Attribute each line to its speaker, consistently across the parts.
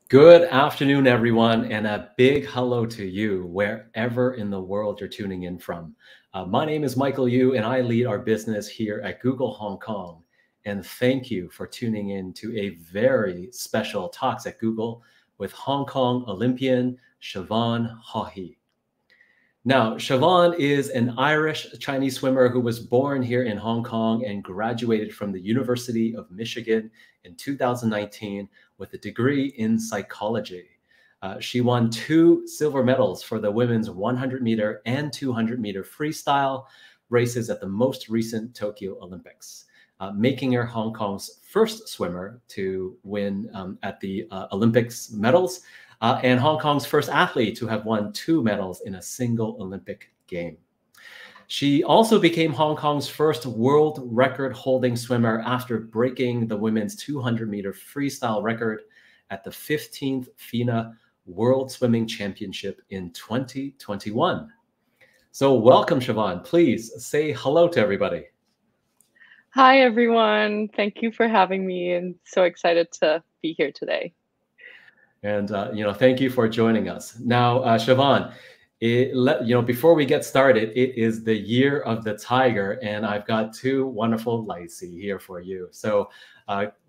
Speaker 1: Good afternoon, everyone, and a big hello to you wherever in the world you're tuning in from. My name is Michael Yu, and I lead our business here at Google Hong Kong. And thank you for tuning in to a very special Talks at Google with Hong Kong Olympian Siobhan Haughey. Now, Siobhan is an Irish Chinese swimmer who was born here in Hong Kong and graduated from the University of Michigan in 2019 with a degree in psychology. She won 2 silver medals for the women's 100-meter and 200-meter freestyle races at the most recent Tokyo Olympics, making her Hong Kong's first swimmer to win at the Olympics medals and Hong Kong's first athlete to have won 2 medals in a single Olympic game. She also became Hong Kong's first world record holding swimmer after breaking the women's 200-meter freestyle record at the 15th FINA World Swimming Championship in 2021. So welcome, Siobhan. Please say hello to everybody.
Speaker 2: Hi, everyone. Thank you for having me, and so excited to be here today.
Speaker 1: And thank you for joining us. Now, Siobhan, before we get started, it is the year of the tiger, and I've got 2 wonderful 利是 here for you. So,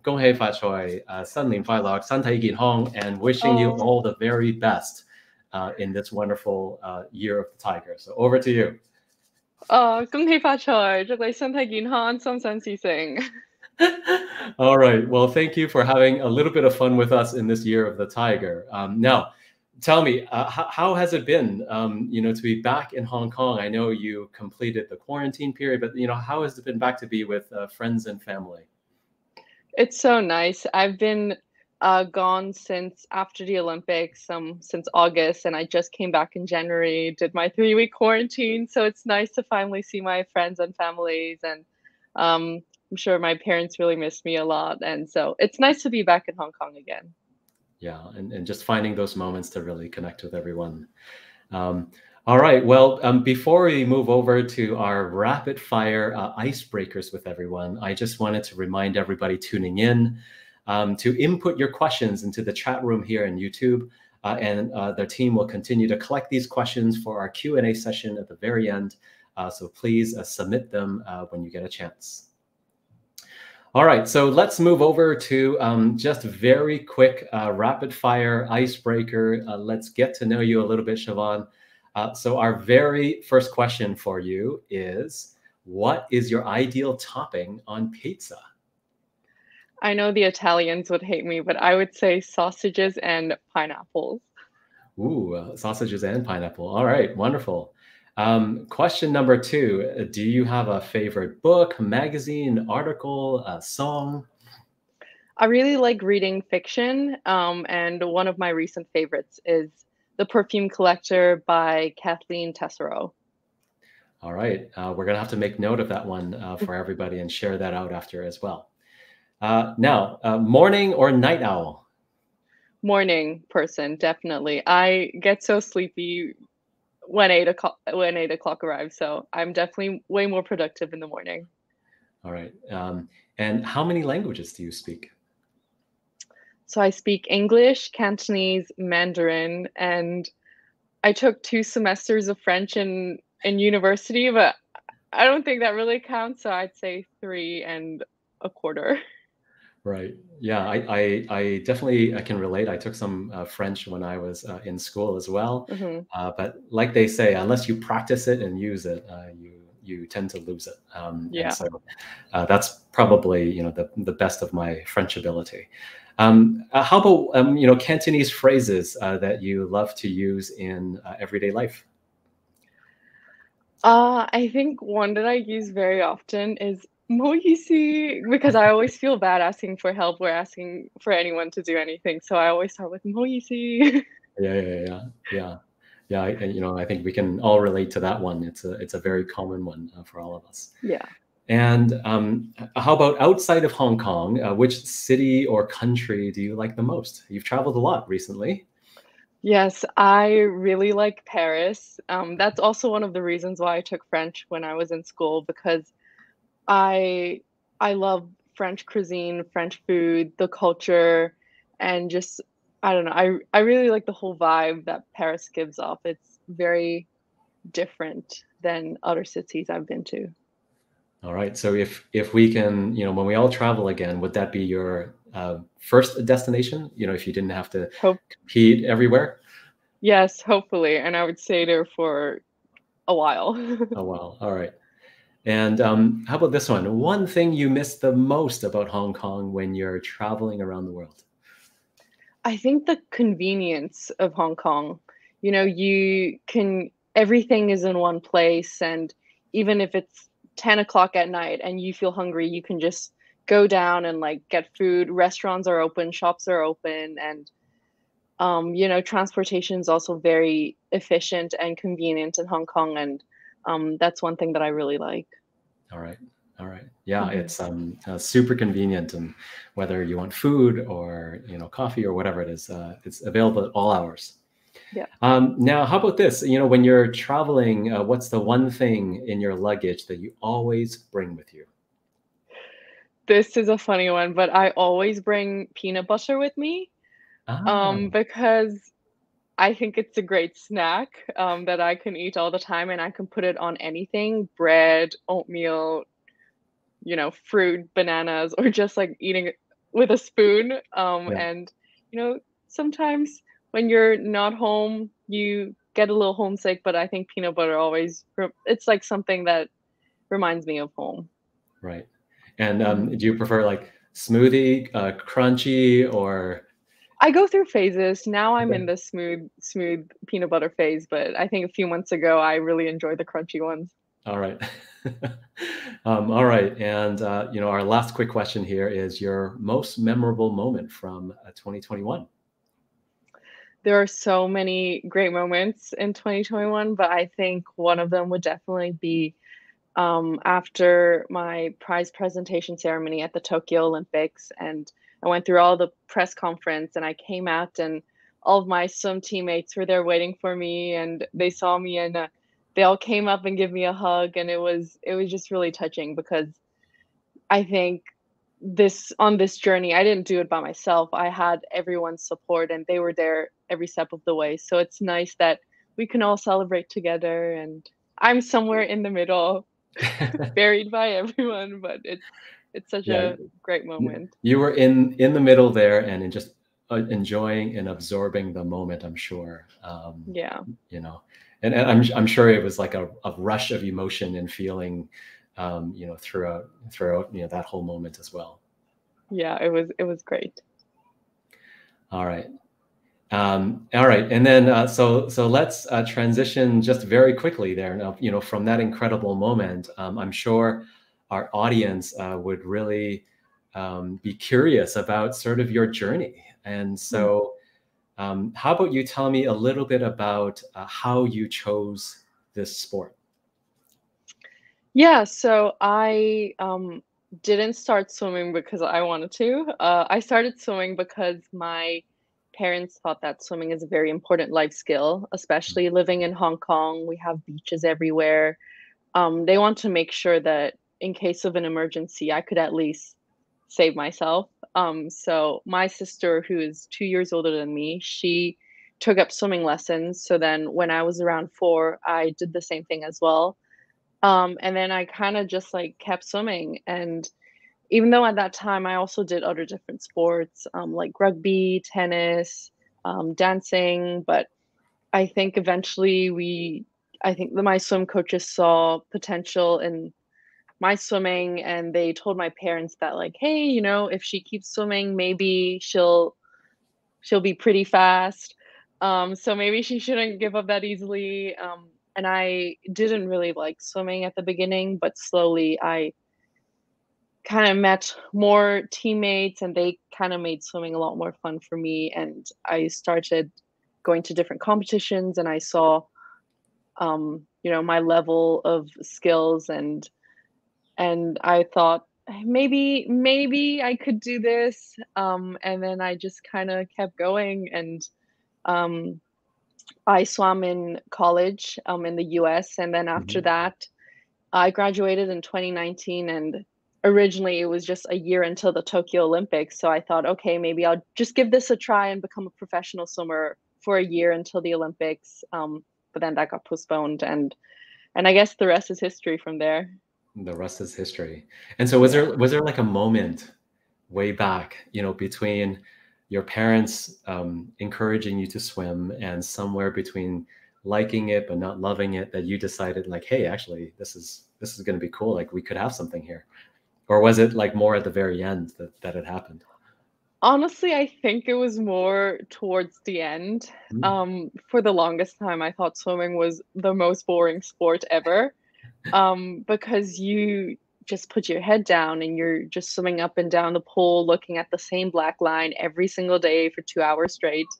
Speaker 1: 恭喜發財, 新年快樂, 身體健康, and wishing you all the very best in this wonderful year of the tiger. So, over to you.
Speaker 2: 恭喜發財, 祝你身體健康, 心想事成.
Speaker 1: All right. Well, thank you for having a little bit of fun with us in this year of the tiger. Now, tell me, how has it been, to be back in Hong Kong? I know you completed the quarantine period, but, how has it been back to be with friends and family?
Speaker 2: It's so nice. I've been gone since after the Olympics, since August, and I just came back in January, did my 3-week quarantine. So it's nice to finally see my friends and families, and I'm sure my parents really missed me a lot. And so it's nice to be back in Hong Kong again.
Speaker 1: Yeah, and just finding those moments to really connect with everyone. All right, well, before we move over to our rapid fire icebreakers with everyone, I just wanted to remind everybody tuning in to input your questions into the chat room here in YouTube, and the team will continue to collect these questions for our Q&A session at the very end. So please submit them when you get a chance. All right, so let's move over to just very quick rapid fire icebreaker. Let's get to know you a little bit, Siobhan. So our very first question for you is, what is your ideal topping on pizza?
Speaker 2: I know the Italians would hate me, but I would say sausages and pineapples.
Speaker 1: Ooh, sausages and pineapple. All right, wonderful. Question number 2, do you have a favorite book, magazine, article, a song?
Speaker 2: I really like reading fiction, and one of my recent favorites is The Perfume Collector by Kathleen Tesserow.
Speaker 1: All right, we're going to have to make note of that one for everybody and share that out after as well. Now, morning or night owl?
Speaker 2: Morning person, definitely. I get so sleepy when 8 o'clock arrives, so I'm definitely way more productive in the morning.
Speaker 1: All right. And how many languages do you speak?
Speaker 2: So I speak English, Cantonese, Mandarin, and I took 2 semesters of French in university, but I don't think that really counts, so I'd say 3 1/4.
Speaker 1: Right. Yeah, I definitely can relate. I took some French when I was in school as well. But like they say, unless you practice it and use it, you tend to lose it.
Speaker 2: Yeah.
Speaker 1: And so that's probably the best of my French ability. How about Cantonese phrases that you love to use in everyday life?
Speaker 2: I think one that I use very often is "Moyisi," because I always feel bad asking for help or asking for anyone to do anything, so I always start with "Moyisi."
Speaker 1: Yeah. I think we can all relate to that one. It's a very common one for all of us.
Speaker 2: Yeah.
Speaker 1: And how about outside of Hong Kong? Which city or country do you like the most? You've traveled a lot recently.
Speaker 2: Yes, I really like Paris. That's also one of the reasons why I took French when I was in school, because I I love French cuisine, French food, the culture, and just I don't know. I really like the whole vibe that Paris gives off. It's very different than other cities I've been to.
Speaker 1: All right. So if we can, when we all travel again, would that be your first destination? If you didn't have to
Speaker 2: Hope
Speaker 1: compete everywhere?
Speaker 2: Yes, hopefully, and I would stay there for a while.
Speaker 1: Oh, wow. All right. And how about this one? One thing you miss the most about Hong Kong when you're traveling around the world?
Speaker 2: I think the convenience of Hong Kong, you can everything is in one place, and even if it's 10 o'clock at night and you feel hungry, you can just go down and like get food. Restaurants are open, shops are open, and transportation is also very efficient and convenient in Hong Kong, and that's one thing that I really like.
Speaker 1: All right. All right. Yeah,
Speaker 2: Mhm.
Speaker 1: it's super convenient, and whether you want food or coffee or whatever it is, it's available at all hours.
Speaker 2: Yeah.
Speaker 1: Now, how about this? When you're traveling, what's the one thing in your luggage that you always bring with you?
Speaker 2: This is a funny one, but I always bring peanut butter with me,
Speaker 1: Ah,
Speaker 2: because I think it's a great snack, that I can eat all the time, and I can put it on anything, bread, oatmeal, fruit, bananas, or just, like, eating it with a spoon,
Speaker 1: yeah,
Speaker 2: and, sometimes when you're not home, you get a little homesick, but I think peanut butter always it's, like, something that reminds me of home.
Speaker 1: right. And
Speaker 2: Mhm.
Speaker 1: do you prefer like smoothie, crunchy, or?
Speaker 2: I go through phases. Now I'm in
Speaker 1: Okay.
Speaker 2: the smooth peanut butter phase, but I think a few months ago, I really enjoyed the crunchy ones.
Speaker 1: All right. All right. And our last quick question here is your most memorable moment from 2021.
Speaker 2: There are so many great moments in 2021, but I think one of them would definitely be, after my prize presentation ceremony at the Tokyo Olympics, and I went through all the press conference, and I came out, and all of my swim teammates were there waiting for me, and they saw me, and they all came up and give me a hug, and it was just really touching because I think this journey, I didn't do it by myself. I had everyone's support and they were there every step of the way. So it's nice that we can all celebrate together, and I'm somewhere in the middle, buried by everyone, but it's such
Speaker 1: Yeah,
Speaker 2: a great moment.
Speaker 1: you were in the middle there and in just enjoying and absorbing the moment, I'm sure.
Speaker 2: Yeah.
Speaker 1: You know, and I'm sure it was like a rush of emotion and feeling, throughout that whole moment as well.
Speaker 2: Yeah, it was great.
Speaker 1: All right. All right, and then so let's transition just very quickly there. Now, from that incredible moment, I'm sure our audience would really be curious about sort of your journey. And
Speaker 2: Mm.
Speaker 1: so, how about you tell me a little bit about how you chose this sport?
Speaker 2: Yeah, so I didn't start swimming because I wanted to. I started swimming because my parents thought that swimming is a very important life skill, especially living in Hong Kong. We have beaches everywhere. They want to make sure that in case of an emergency, I could at least save myself. So my sister, who is 2 years older than me, she took up swimming lessons. So then when I was around 4, I did the same thing as well. And then I kinda just, like, kept swimming, and even though at that time I also did other different sports, like rugby, tennis, dancing, but I think eventually I think that my swim coaches saw potential in my swimming, and they told my parents that, like, "Hey, if she keeps swimming, maybe she'll be pretty fast. So maybe she shouldn't give up that easily." And I didn't really like swimming at the beginning, but slowly I kind of met more teammates and they kind of made swimming a lot more fun for me. And I started going to different competitions and I saw, my level of skills, and I thought, maybe I could do this." And then I just kind of kept going, and um, I swam in college, in the US, and then after
Speaker 1: Mhm.
Speaker 2: that, I graduated in 2019, and originally it was just a year until the Tokyo Olympics. So I thought, okay, maybe I'll just give this a try and become a professional swimmer for a year until the Olympics. But then that got postponed, and I guess the rest is history from there.
Speaker 1: The rest is history. And so
Speaker 2: Yeah.
Speaker 1: was there like a moment way back, between your parents encouraging you to swim and somewhere between liking it but not loving it, that you decided like, hey, actually this is going to be cool, like we could have something here? Or was it like more at the very end that it happened?
Speaker 2: Honestly, I think it was more towards the end.
Speaker 1: Mm.
Speaker 2: For the longest time, I thought swimming was the most boring sport ever. Because you just put your head down and you're just swimming up and down the pool, looking at the same black line every single day for 2 hours straight.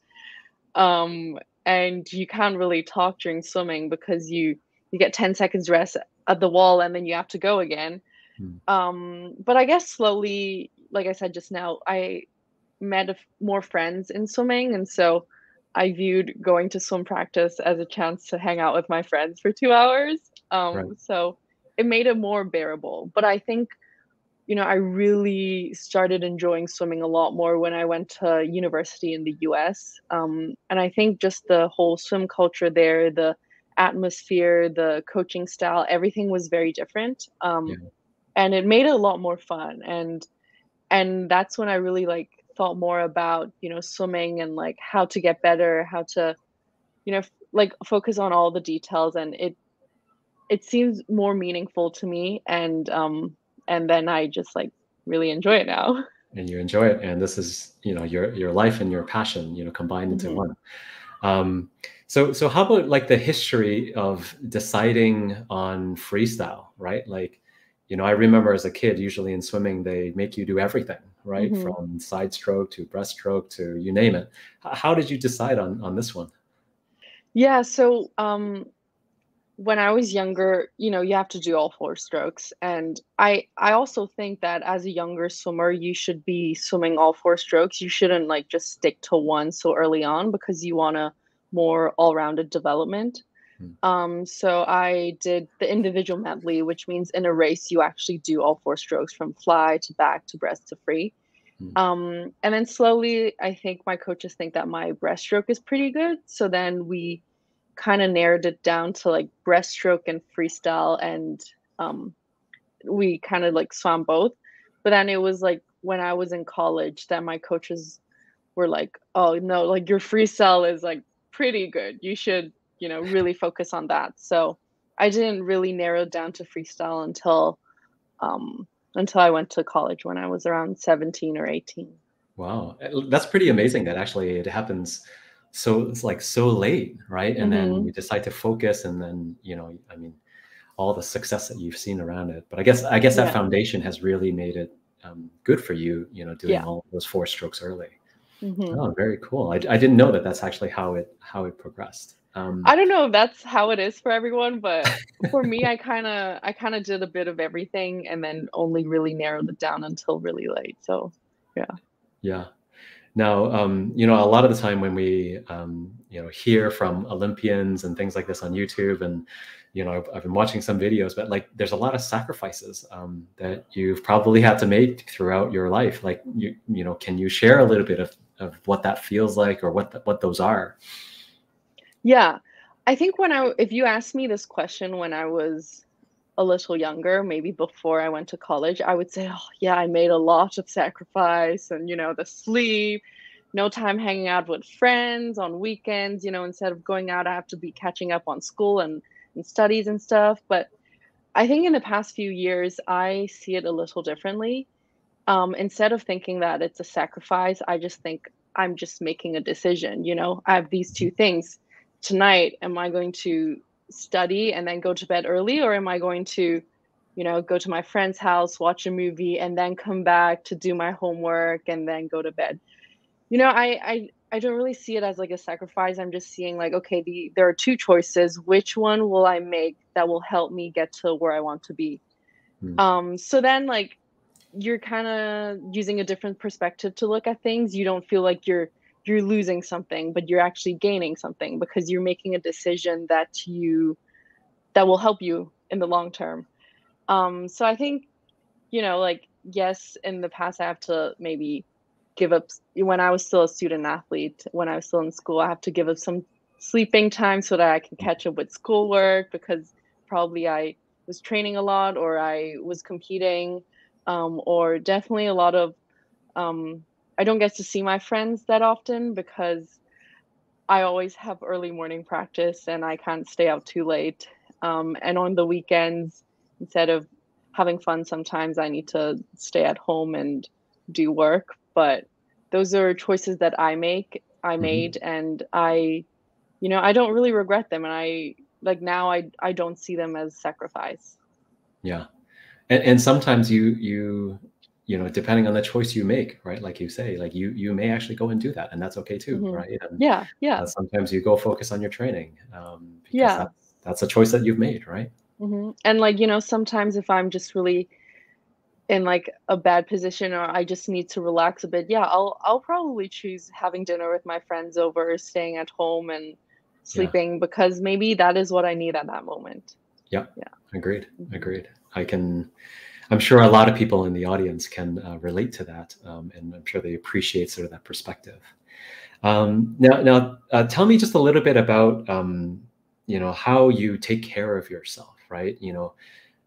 Speaker 2: Um, and you can't really talk during swimming because you get 10 seconds rest at the wall and then you have to go again.
Speaker 1: Mm.
Speaker 2: But I guess slowly, like I said just now, I met more friends in swimming, and so I viewed going to swim practice as a chance to hang out with my friends for 2 hours.
Speaker 1: Right.
Speaker 2: So it made it more bearable. But I think, I really started enjoying swimming a lot more when I went to university in the US. And I think just the whole swim culture there, the atmosphere, the coaching style, everything was very different.
Speaker 1: Yeah.
Speaker 2: And it made it a lot more fun. And that's when I really like thought more about, swimming and like how to get better, how to, like focus on all the details, and it seems more meaningful to me, and then I just like really enjoy it now.
Speaker 1: And you enjoy it, and this is your life and your passion combined into
Speaker 2: Hmm.
Speaker 1: one. So how about like the history of deciding on freestyle, right? Like, I remember as a kid, usually in swimming, they make you do everything, right?
Speaker 2: Hmm.
Speaker 1: From side stroke to breaststroke to you name it. How did you decide on this one?
Speaker 2: Yeah, so when I was younger, you have to do all four strokes. And I also think that as a younger swimmer, you should be swimming all four strokes. You shouldn't like just stick to one so early on because you want a more all-rounded development.
Speaker 1: Hmm.
Speaker 2: So I did the individual medley, which means in a race you actually do all four strokes from fly to back to breast to free.
Speaker 1: Hmm.
Speaker 2: And then slowly, I think my coaches think that my breaststroke is pretty good. So then we kind of narrowed it down to like breaststroke and freestyle, and um, we kind of like swam both. But then it was like when I was in college that my coaches were like, "Oh no, like your freestyle is like pretty good. You should, really focus on that." So I didn't really narrow it down to freestyle um, until I went to college when I was around 17 or 18.
Speaker 1: Wow, that's pretty amazing that actually it happens. So it's like so late, right? And then
Speaker 2: Hmm.
Speaker 1: you decide to focus, and then I mean, all the success that you've seen around it. But I guess that
Speaker 2: Yeah,
Speaker 1: foundation has really made it good for you, doing
Speaker 2: yeah.
Speaker 1: all those four strokes early.
Speaker 2: Hmm.
Speaker 1: Oh, very cool. I didn't know that that's actually how it progressed.
Speaker 2: I don't know if that's how it is for everyone, but for me, I kinda did a bit of everything and then only really narrowed it down until really late. So, yeah.
Speaker 1: Yeah. Now, a lot of the time when we, hear from Olympians and things like this on YouTube, and I've been watching some videos, but like, there's a lot of sacrifices that you've probably had to make throughout your life. Like, can you share a little bit of what that feels like, or what those are?
Speaker 2: Yeah. I think if you asked me this question when I was a little younger, maybe before I went to college, I would say, "Oh, yeah, I made a lot of sacrifice and, the sleep, no time hanging out with friends on weekends, instead of going out, I have to be catching up on school and studies and stuff." But I think in the past few years, I see it a little differently. Instead of thinking that it's a sacrifice, I just think I'm just making a decision. I have these two things. Tonight, am I going to study and then go to bed early, or am I going to, go to my friend's house, watch a movie, and then come back to do my homework and then go to bed? I don't really see it as like a sacrifice. I'm just seeing like, okay, there are two choices. Which one will I make that will help me get to where I want to be?
Speaker 1: Hmm.
Speaker 2: So then like you're kinda using a different perspective to look at things. You don't feel like you're losing something, but you're actually gaining something because you're making a decision that will help you in the long term. So I think, like, yes, in the past, I have to maybe give up when I was still a student athlete, when I was still in school, I have to give up some sleeping time so that I can catch up with schoolwork because probably I was training a lot or I was competing, or definitely a lot of um, I don't get to see my friends that often because I always have early morning practice and I can't stay out too late. And on the weekends, instead of having fun, sometimes I need to stay at home and do work. But those are choices that I
Speaker 1: Mhm.
Speaker 2: made, and I don't really regret them. And now I don't see them as sacrifice.
Speaker 1: Yeah. And sometimes depending on the choice you make, right? Like you say, like you may actually go and do that, and that's okay too,
Speaker 2: Hmm.
Speaker 1: right? And
Speaker 2: Yeah, yeah,
Speaker 1: sometimes you go focus on your training, because
Speaker 2: yeah.
Speaker 1: that's a choice that you've made, right?
Speaker 2: And sometimes if I'm just really in like a bad position or I just need to relax a bit, yeah, I'll probably choose having dinner with my friends over staying at home and
Speaker 1: Yeah.
Speaker 2: sleeping because maybe that is what I need at that moment.
Speaker 1: Yeah.
Speaker 2: Yeah.
Speaker 1: Agreed.
Speaker 2: Mhm.
Speaker 1: Agreed. I'm sure a lot of people in the audience can relate to that, and I'm sure they appreciate sort of that perspective. Now, tell me just a little bit about how you take care of yourself, right?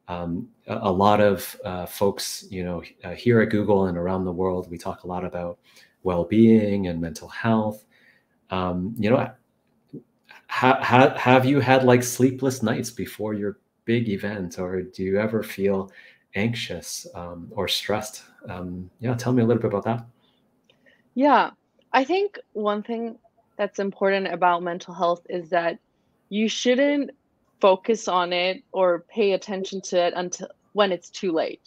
Speaker 1: A lot of folks, here at Google and around the world, we talk a lot about well-being and mental health. Um, you know, have you had like sleepless nights before your big event, or do you ever feel anxious or stressed? Yeah, tell me a little bit about that.
Speaker 2: Yeah. I think one thing that's important about mental health is that you shouldn't focus on it or pay attention to it until when it's too late.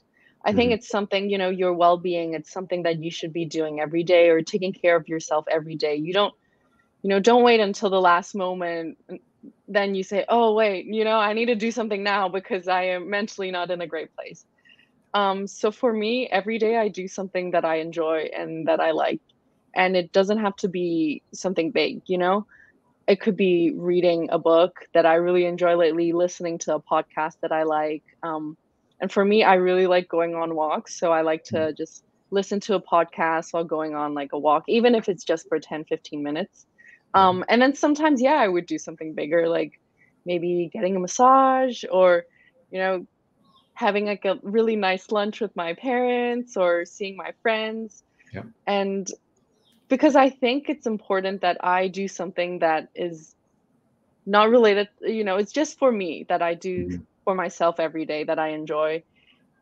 Speaker 2: I think
Speaker 1: Hmm.
Speaker 2: it's something, your well-being, it's something that you should be doing every day or taking care of yourself every day. Don't wait until the last moment. Then you say, oh, wait, I need to do something now because I am mentally not in a great place. So for me, every day I do something that I enjoy and that I like. And it doesn't have to be something big. It could be reading a book that I really enjoy lately, listening to a podcast that I like. And for me, I really like going on walks. So I like to just listen to a podcast while going on like a walk, even if it's just for 10, 15 minutes.
Speaker 1: Yeah.
Speaker 2: And then sometimes, yeah, I would do something bigger, like maybe getting a massage or, you know, having like a really nice lunch with my parents or seeing my friends.
Speaker 1: Yeah.
Speaker 2: And because I think it's important that I do something that is not related, it's just for me that I do
Speaker 1: Mhm.
Speaker 2: for myself every day that I enjoy.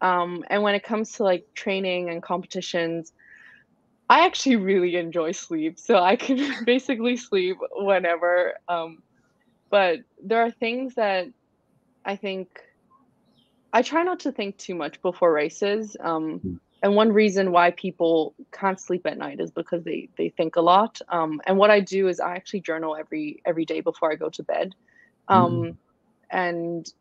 Speaker 2: And when it comes to like training and competitions, I actually really enjoy sleep. So I can basically sleep whenever. But there are things that I think I try not to think too much before races.
Speaker 1: Mm.
Speaker 2: And one reason why people can't sleep at night is because they think a lot. And what I do is I actually journal every day before I go to bed.
Speaker 1: Mm.
Speaker 2: Um, and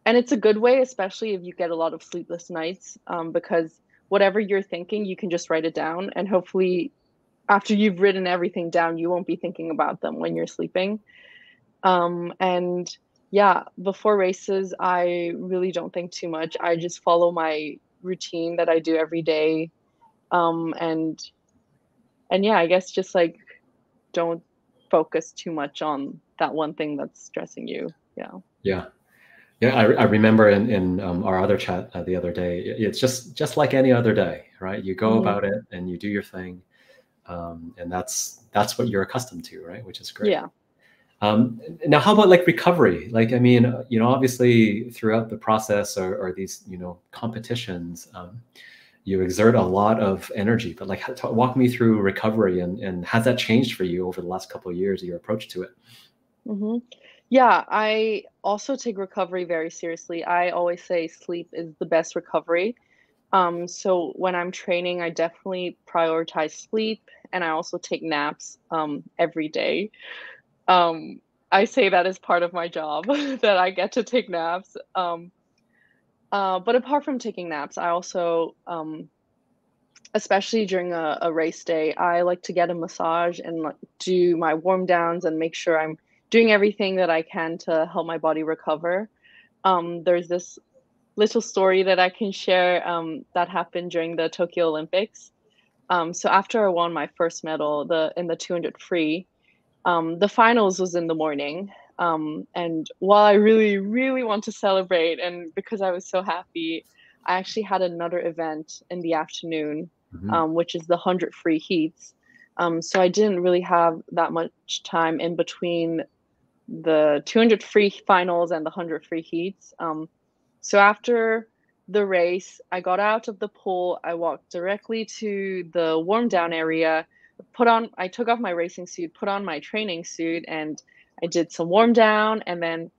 Speaker 2: and it's a good way, especially if you get a lot of sleepless nights, because whatever you're thinking, you can just write it down, and hopefully, after you've written everything down, you won't be thinking about them when you're sleeping. And yeah, before races, I really don't think too much. I just follow my routine that I do every day. Um, and and yeah, I guess just like don't focus too much on that one thing that's stressing you. Yeah.
Speaker 1: Yeah. Yeah, I remember in our other chat the other day, it's just like any other day, right? You go
Speaker 2: Hmm.
Speaker 1: about it and you do your thing, and that's what you're accustomed to, right? Which is great.
Speaker 2: Yeah.
Speaker 1: Now, how about like recovery? Like, I mean, obviously throughout the process or these, competitions, you exert a lot of energy. But like, walk me through recovery and has that changed for you over the last couple of years? Your approach to it?
Speaker 2: Hmm. Yeah, I also take recovery very seriously. I always say sleep is the best recovery. So when I'm training, I definitely prioritize sleep and I also take naps every day. Um, I say that as part of my job that I get to take naps. But apart from taking naps, I also, especially during a race day, I like to get a massage and like, do my warm downs and make sure I'm doing everything that I can to help my body recover. There's this little story that I can share that happened during the Tokyo Olympics. So after I won my first medal, in the 200 free, the finals was in the morning. And while I really, really want to celebrate, and because I was so happy, I actually had another event in the afternoon, which is the 100 free heats. So I didn't really have that much time in between the 200 free finals and the 100 free heats. So after the race, I got out of the pool. I walked directly to the warm down area, I took off my racing suit, put on my training suit, and I did some warm down. And then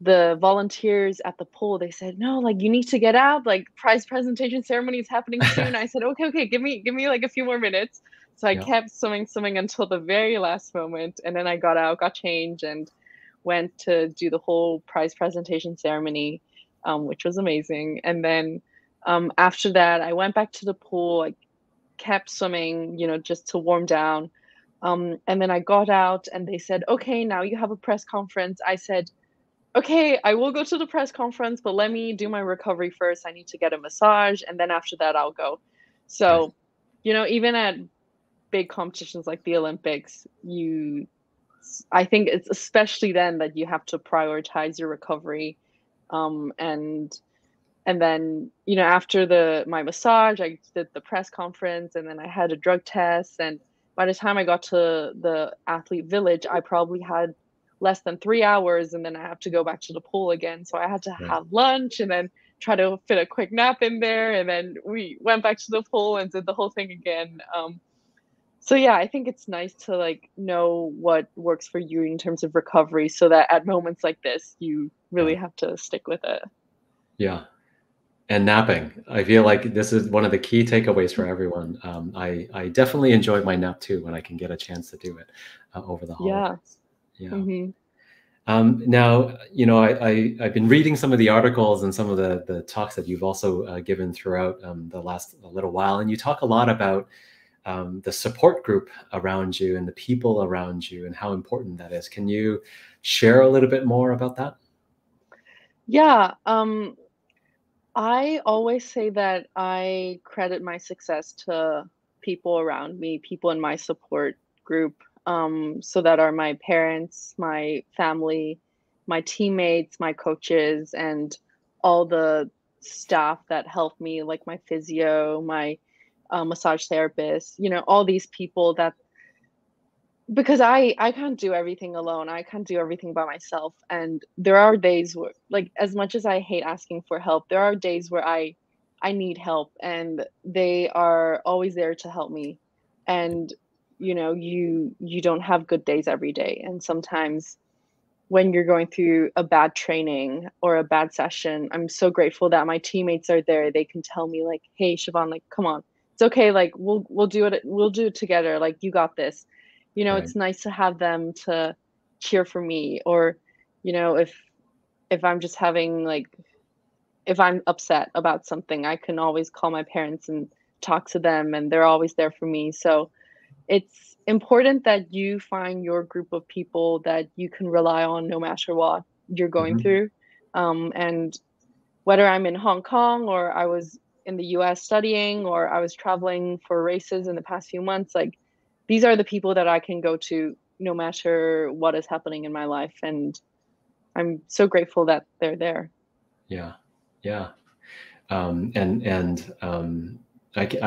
Speaker 2: the volunteers at the pool, they said, no, like you need to get out, like prize presentation ceremony is happening soon. I said, okay, give me like a few more minutes. So I kept swimming until the very last moment. And then I got out, got changed, and went to do the whole prize presentation ceremony, which was amazing. And then after that, I went back to the pool. I kept swimming, just to warm down. And then I got out and they said, okay, now you have a press conference. I said, okay, I will go to the press conference, but let me do my recovery first. I need to get a massage. And then after that, I'll go. So, even at big competitions like the Olympics, I think it's especially then that you have to prioritize your recovery. And then, after my massage, I did the press conference, and then I had a drug test. And by the time I got to the athlete village, I probably had less than 3 hours, and then I have to go back to the pool again. So I had to have lunch and then try to fit a quick nap in there. And then we went back to the pool and did the whole thing again. So yeah, I think it's nice to know what works for you in terms of recovery, so that at moments like this, you really have to stick with it.
Speaker 1: Yeah. And napping. I feel like this is one of the key takeaways for everyone. I definitely enjoy my nap too when I can get a chance to do it over the holidays. Yeah. Now, I've been reading some of the articles and some of the talks that you've also given throughout the last little while, and you talk a lot about the support group around you and the people around you and how important that is. Can you share a little bit more about that?
Speaker 2: Yeah. I always say that I credit my success to people around me, people in my support group. So that are my parents, my family, my teammates, my coaches, and all the staff that help me, like my physio, my massage therapist, all these people because I can't do everything alone. I can't do everything by myself. And there are days where, like, as much as I hate asking for help, there are days where I need help, and they are always there to help me. And you don't have good days every day. And sometimes when you're going through a bad training or a bad session, I'm so grateful that my teammates are there. They can tell me like, "Hey, Siobhan, like, come on. It's okay. Like, we'll do it. We'll do it together. Like, you got this." It's nice to have them to cheer for me. Or, if I'm just having if I'm upset about something, I can always call my parents and talk to them, and they're always there for me. So it's important that you find your group of people that you can rely on no matter what you're going through. And whether I'm in Hong Kong or I was in the US studying or I was traveling for races in the past few months, these are the people that I can go to no matter what is happening in my life. And I'm so grateful that they're there.
Speaker 1: Yeah. Yeah. I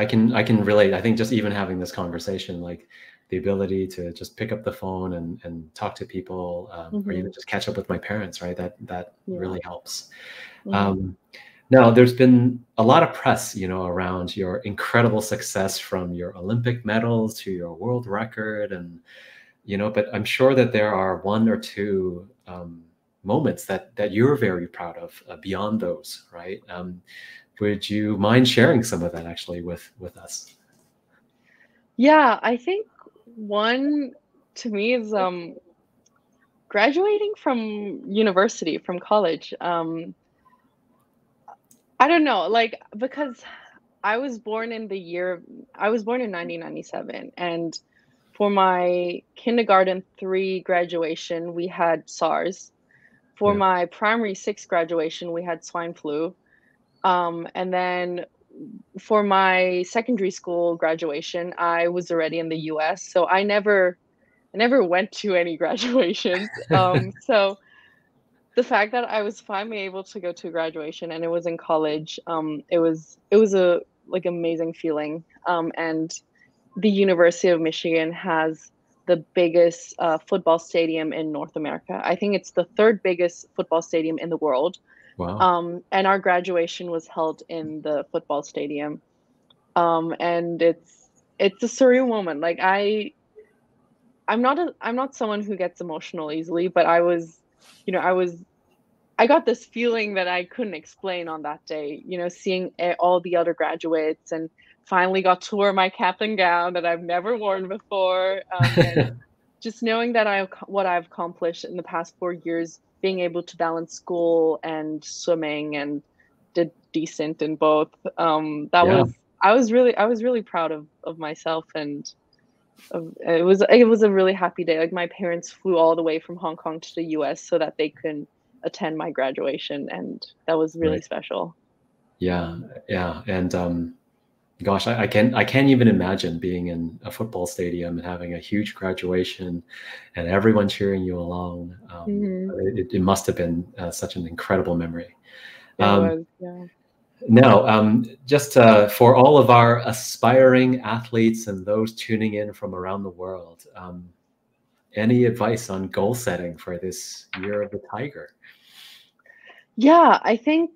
Speaker 1: can relate. I think just even having this conversation, like the ability to just pick up the phone and talk to people, or even just catch up with my parents, right? That really helps. Now, there's been a lot of press, around your incredible success, from your Olympic medals to your world record, and but I'm sure that there are one or two moments that you're very proud of beyond those, right? Would you mind sharing some of that actually with us?
Speaker 2: Yeah, I think one to me is graduating from university, from college. I don't know, because I was born in 1997, and for my kindergarten 3 graduation, we had SARS. For my primary six graduation, we had swine flu. And then for my secondary school graduation, I was already in the US, so I never went to any graduations. So the fact that I was finally able to go to a graduation and it was in college, it was a like amazing feeling. And the University of Michigan has the biggest football stadium in North America. I think it's the third biggest football stadium in the world.
Speaker 1: Wow.
Speaker 2: And our graduation was held in the football stadium. And it's a surreal moment. Like I'm not someone who gets emotional easily, but I was, you know, I got this feeling that I couldn't explain on that day, you know, seeing all the other graduates and finally got to wear my cap and gown that I've never worn before. And just knowing that what I've accomplished in the past 4 years, being able to balance school and swimming and did decent in both. That
Speaker 1: Yeah.
Speaker 2: was I was really proud of myself and it was a really happy day. Like my parents flew all the way from Hong Kong to the US so that they can attend my graduation, and that was really special.
Speaker 1: Yeah, yeah, and gosh, I can't even imagine being in a football stadium and having a huge graduation, and everyone cheering you along. It must have been such an incredible memory.
Speaker 2: It was, yeah.
Speaker 1: Now, just for all of our aspiring athletes and those tuning in from around the world, any advice on goal setting for this year of the Tiger?
Speaker 2: Yeah, I think,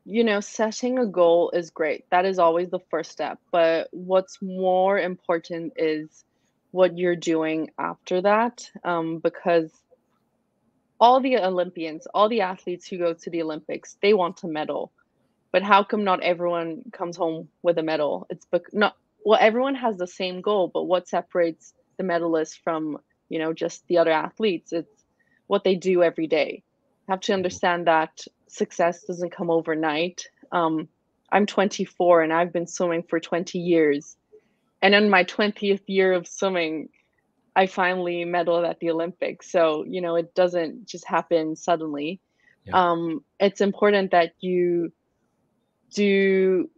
Speaker 2: you know, setting a goal is great. That is always the first step. But what's more important is what you're doing after that. Because all the Olympians, all the athletes who go to the Olympics, they want to medal. But how come not everyone comes home with a medal? It's not, well, everyone has the same goal, but what separates the medalists from, you know, just the other athletes? It's what they do every day. You have to understand that success doesn't come overnight. I'm 24 and I've been swimming for 20 years. And in my 20th year of swimming, I finally medaled at the Olympics. So, you know, it doesn't just happen suddenly. It's important that you do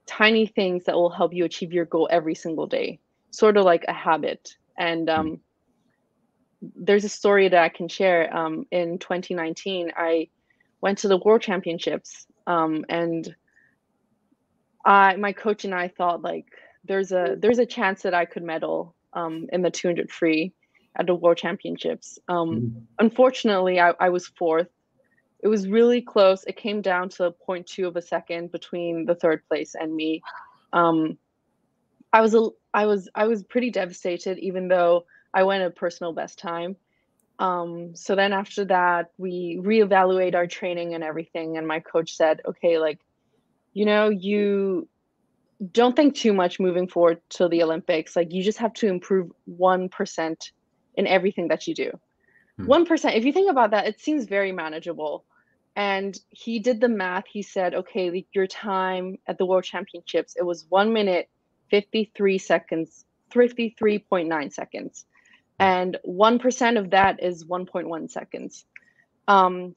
Speaker 2: tiny things that will help you achieve your goal every single day, sort of like a habit. And there's a story that I can share. In 2019, I went to the World Championships, and my coach and I thought like there's a chance that I could medal in the 200 free at the World Championships. Unfortunately, I was fourth. It was really close. It came down to 0.2 of a second between the third place and me. I was pretty devastated, even though I went a personal best time. So then after that, we reevaluate our training and everything. And my coach said, okay, like, you know, you don't think too much moving forward to the Olympics. Like, you just have to improve 1% in everything that you do. 1%, if you think about that, it seems very manageable. And he did the math. He said, okay, like your time at the World Championships, it was 1 minute, 53 seconds, 53.9 seconds. And 1% of that is 1.1 seconds.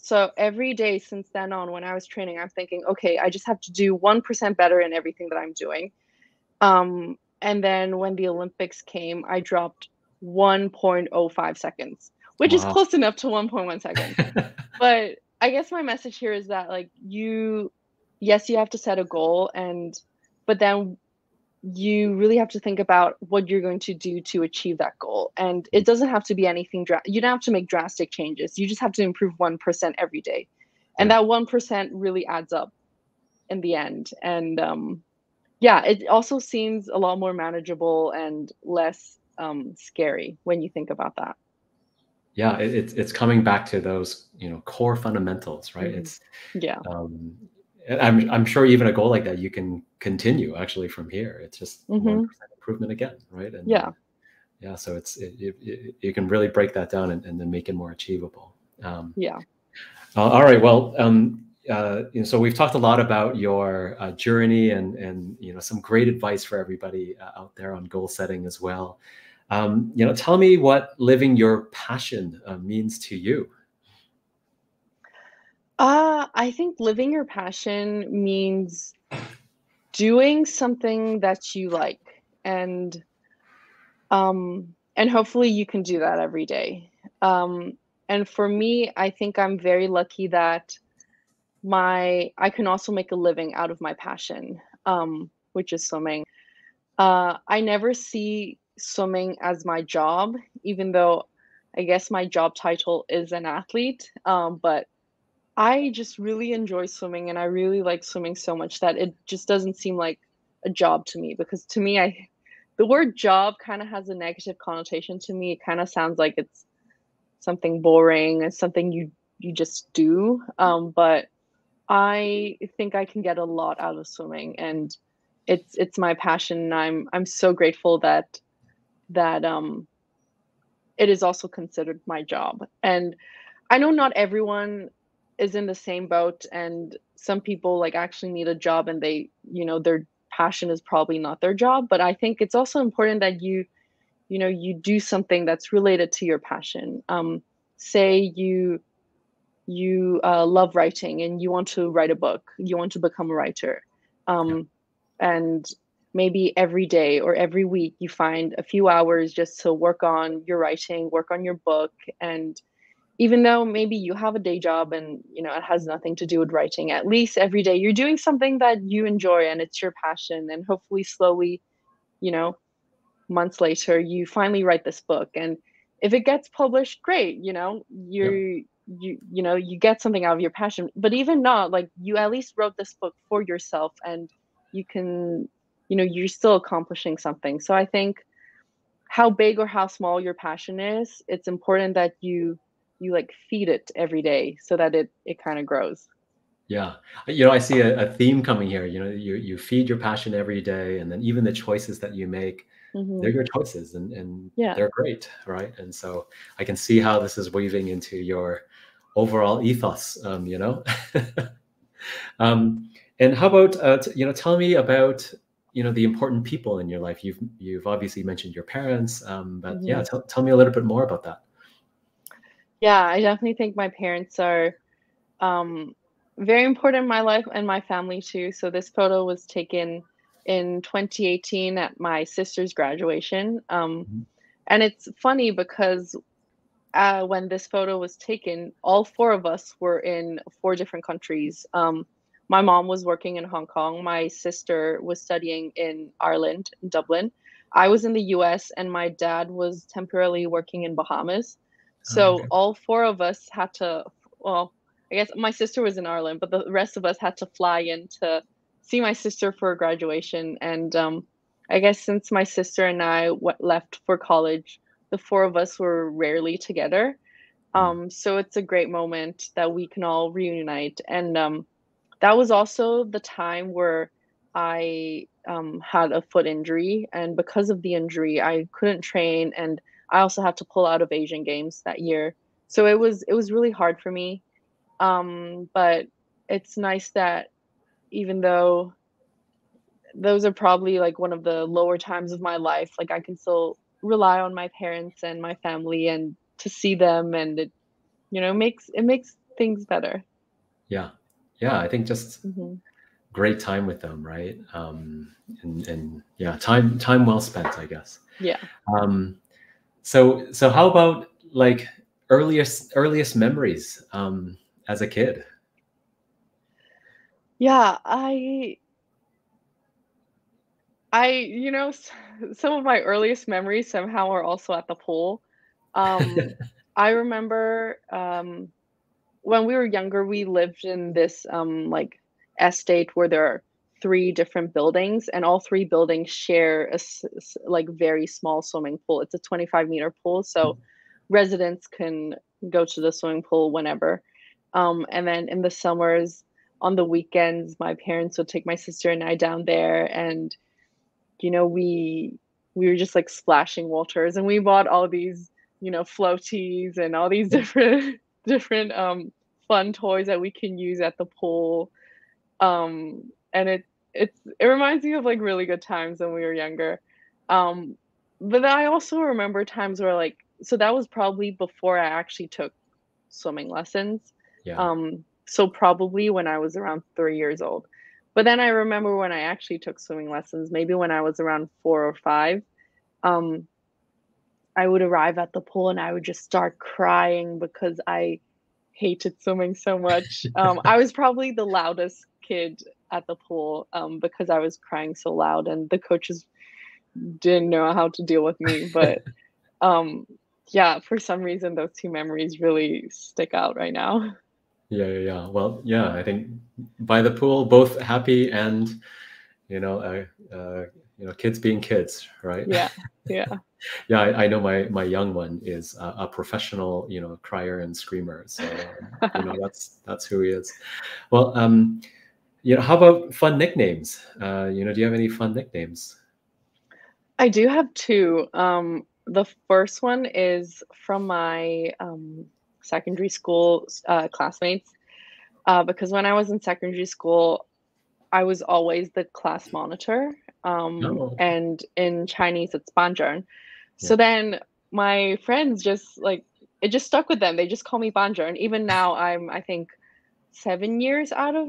Speaker 2: So every day since then on, when I was training, I'm thinking, okay, I just have to do 1% better in everything that I'm doing. And then when the Olympics came, I dropped 1.05 seconds, which is close enough to 1.1 seconds. But I guess my message here is that like yes, you have to set a goal, but then you really have to think about what you're going to do to achieve that goal. And it doesn't have to be anything, you don't have to make drastic changes. You just have to improve 1% every day. And that 1% really adds up in the end. And yeah, it also seems a lot more manageable and less scary when you think about that.
Speaker 1: Yeah, it's coming back to those, you know, core fundamentals, right? It's I'm sure even a goal like that you can continue actually from here. It's just 1% improvement again, right? And yeah, so you can really break that down and then make it more achievable. All right, well, so we've talked a lot about your journey and you know, some great advice for everybody out there on goal setting as well. You know, tell me what living your passion means to you.
Speaker 2: I think living your passion means doing something that you like, and hopefully you can do that every day. And for me, I think I'm very lucky that my I can also make a living out of my passion, which is swimming. I never see swimming as my job, even though I guess my job title is an athlete. But I just really enjoy swimming, and I really like swimming so much that it just doesn't seem like a job to me, because to me, I the word job kind of has a negative connotation to me. It kind of sounds like it's something boring and something you just do. But I think I can get a lot out of swimming, and it's my passion. And I'm so grateful that it is also considered my job. And I know not everyone is in the same boat, and some people like actually need a job, and their passion is probably not their job. But I think it's also important that you do something that's related to your passion. Say you love writing and you want to write a book, you want to become a writer.
Speaker 1: Yeah.
Speaker 2: Um, and maybe every day or every week you find a few hours just to work on your writing, work on your book. And even though maybe you have a day job and it has nothing to do with writing, at least every day you're doing something that you enjoy and it's your passion. And hopefully slowly, you know, months later, you finally write this book. And if it gets published, great,
Speaker 1: Yeah.
Speaker 2: you get something out of your passion. But even not, like, you at least wrote this book for yourself, and you can, you're still accomplishing something. So I think how big or how small your passion is, it's important that you like feed it every day so that it kind of grows.
Speaker 1: Yeah. I see a theme coming here. You feed your passion every day, and then even the choices that you make, they're
Speaker 2: Hmm.
Speaker 1: your choices, and
Speaker 2: Yeah.
Speaker 1: they're great, right? And so I can see how this is weaving into your overall ethos, Um, and how about tell me about the important people in your life. You've obviously mentioned your parents, but yeah,
Speaker 2: Hmm.
Speaker 1: tell me a little bit more about that.
Speaker 2: Yeah, I definitely think my parents are um, very important in my life and my family too. So this photo was taken in 2018 at my sister's graduation.
Speaker 1: Mhm.
Speaker 2: And it's funny because when this photo was taken, all four of us were in four different countries. My mom was working in Hong Kong. My sister was studying in Ireland, in Dublin. I was in the US, and my dad was temporarily working in Bahamas. So
Speaker 1: Okay.
Speaker 2: all four of us had to, well, I guess my sister was in Ireland, but the rest of us had to fly in to see my sister for graduation. And I guess since my sister and I left for college, the four of us were rarely together.
Speaker 1: Mm.
Speaker 2: So it's a great moment that we can all reunite. And that was also the time where I had a foot injury. And because of the injury, I couldn't train. And I also had to pull out of Asian Games that year. So it was really hard for me. But it's nice that even though those are probably like one of the lower times of my life, like I can still rely on my parents and my family and to see them, and it makes things better.
Speaker 1: Yeah. Yeah. I think just
Speaker 2: Hmm.
Speaker 1: great time with them, right? And yeah, time well spent, I guess.
Speaker 2: Yeah.
Speaker 1: Um, so how about like earliest memories as a kid?
Speaker 2: Yeah, I some of my earliest memories somehow are also at the pool. Um, I remember when we were younger, we lived in this like estate where there are three different buildings, and all three buildings share like very small swimming pool. It's a 25-meter pool, so residents can go to the swimming pool whenever. And then in the summers, on the weekends, my parents would take my sister and I down there, and we were just like splashing waters, and we bought all these floaties and all these
Speaker 1: Yeah.
Speaker 2: different different fun toys that we can use at the pool. And it reminds me of like really good times when we were younger. um but then I also remember times where, like, so that was probably before I actually took swimming lessons.
Speaker 1: Yeah.
Speaker 2: um So probably when I was around 3 years old. But then I remember when I actually took swimming lessons, maybe when I was around 4 or 5, um, I would arrive at the pool and I would just start crying because I hated swimming so much. I was probably the loudest kid at the pool, because I was crying so loud and the coaches didn't know how to deal with me, but, um, yeah, for some reason, those 2 memories really stick out right now.
Speaker 1: Yeah, yeah, yeah. Well, yeah, I think by the pool, both happy and, you know, kids being kids, right?
Speaker 2: Yeah, yeah.
Speaker 1: Yeah, I know my young one is a professional, crier and screamer. So, that's who he is. Well, how about fun nicknames? Do you have any fun nicknames?
Speaker 2: I do have 2. The first one is from my, secondary school classmates, because when I was in secondary school, I was always the class monitor,
Speaker 1: Oh,
Speaker 2: and in Chinese, it's banzheng.
Speaker 1: yeah.
Speaker 2: So then my friends just, like it just stuck with them, they just call me banzheng. Even now, I think, 7 years out of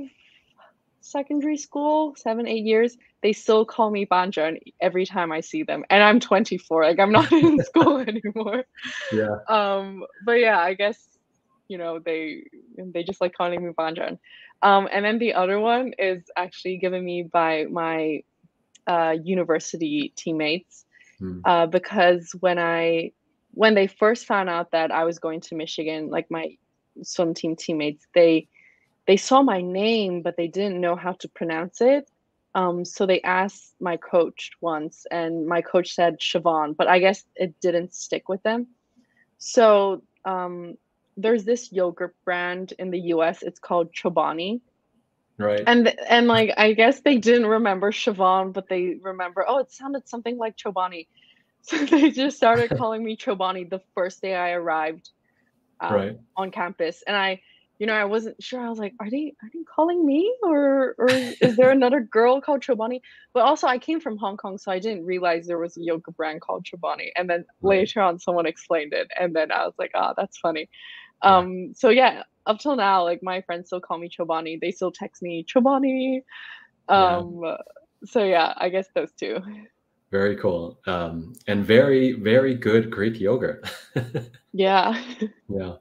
Speaker 2: secondary school, 7, 8 years, they still call me Banjo every time I see them, and I'm 24, like, I'm not in school anymore.
Speaker 1: Yeah.
Speaker 2: But yeah, I guess, they just like calling me Banjo. And then the other one is actually given me by my, university teammates,
Speaker 1: Hmm.
Speaker 2: because when they first found out that I was going to Michigan, like, my swim team teammates, they saw my name, but they didn't know how to pronounce it. So they asked my coach once, and my coach said Siobhan, but I guess it didn't stick with them. So there's this yogurt brand in the US. It's called Chobani,
Speaker 1: Right.
Speaker 2: and like I guess they didn't remember Siobhan, but they remember. Oh, it sounded something like Chobani. So they just started calling me Chobani the first day I arrived,
Speaker 1: Right.
Speaker 2: on campus, and I wasn't sure. I was like, "Are they calling me, or is there another girl called Chobani?" But also, I came from Hong Kong, so I didn't realize there was a yoga brand called Chobani, and then
Speaker 1: Right.
Speaker 2: later on, someone explained it, and then I was like, "Ah, that's funny."
Speaker 1: Yeah.
Speaker 2: So yeah, up till now, like, my friends still call me Chobani. They still text me, "Chobani."
Speaker 1: Yeah.
Speaker 2: Um, so yeah, I guess those 2.
Speaker 1: Very cool. And very, very good Greek yogurt.
Speaker 2: Yeah.
Speaker 1: Yeah.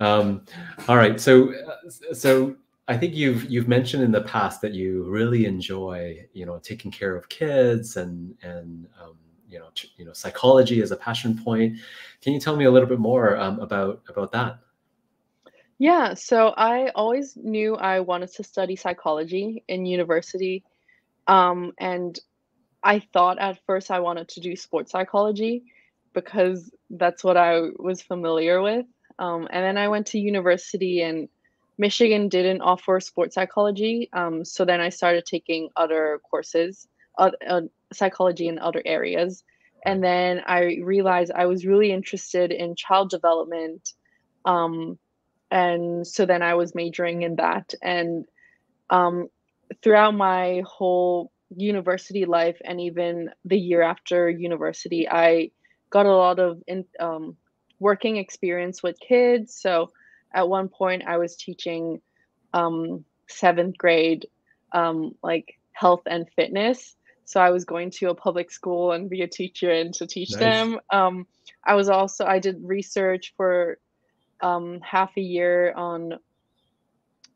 Speaker 1: Um, all right. So I think you've mentioned in the past that you really enjoy, taking care of kids and psychology as a passion point. Can you tell me a little bit more about that?
Speaker 2: Yeah, so I always knew I wanted to study psychology in university. And I thought at first I wanted to do sports psychology because that's what I was familiar with. And then I went to university, and Michigan didn't offer sports psychology. So then I started taking other courses, psychology in other areas.
Speaker 1: Right.
Speaker 2: And then I realized I was really interested in child development. Um, and so then I was majoring in that. And um, throughout my whole university life and even the year after university, I got a lot of working experience with kids. So at one point, I was teaching 7th grade, like, health and fitness. So I was going to a public school and be a teacher and to teach
Speaker 1: Nice.
Speaker 2: them. I did research for half a year on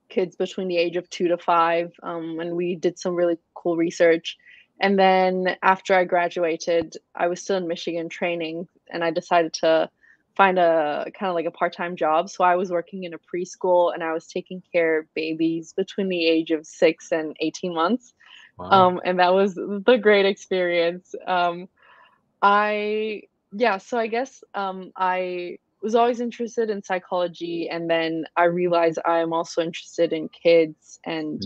Speaker 2: kids between the age of 2 to 5, and we did some really cool research. And then after I graduated, I was still in Michigan training, and I decided to find a kind of like a part-time job. So I was working in a preschool, and I was taking care of babies between the age of 6 and 18 months.
Speaker 1: Wow.
Speaker 2: And that was the great experience. I Yeah, so I guess, I was always interested in psychology, and then I realized I am also interested in kids, and,